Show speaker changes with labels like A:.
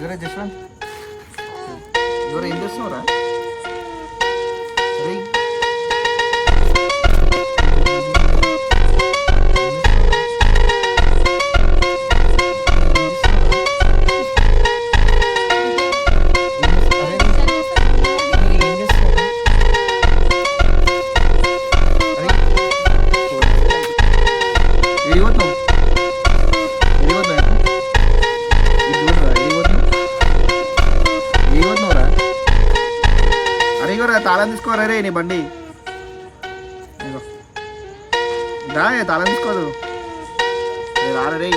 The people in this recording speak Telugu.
A: ఎవరే జశ్వంత్ ఎవరు ఏం చేస్తున్నారా రే తాళం తీసుకోరా రే నీ బండి దా తాళం తీసుకోదు రారా రే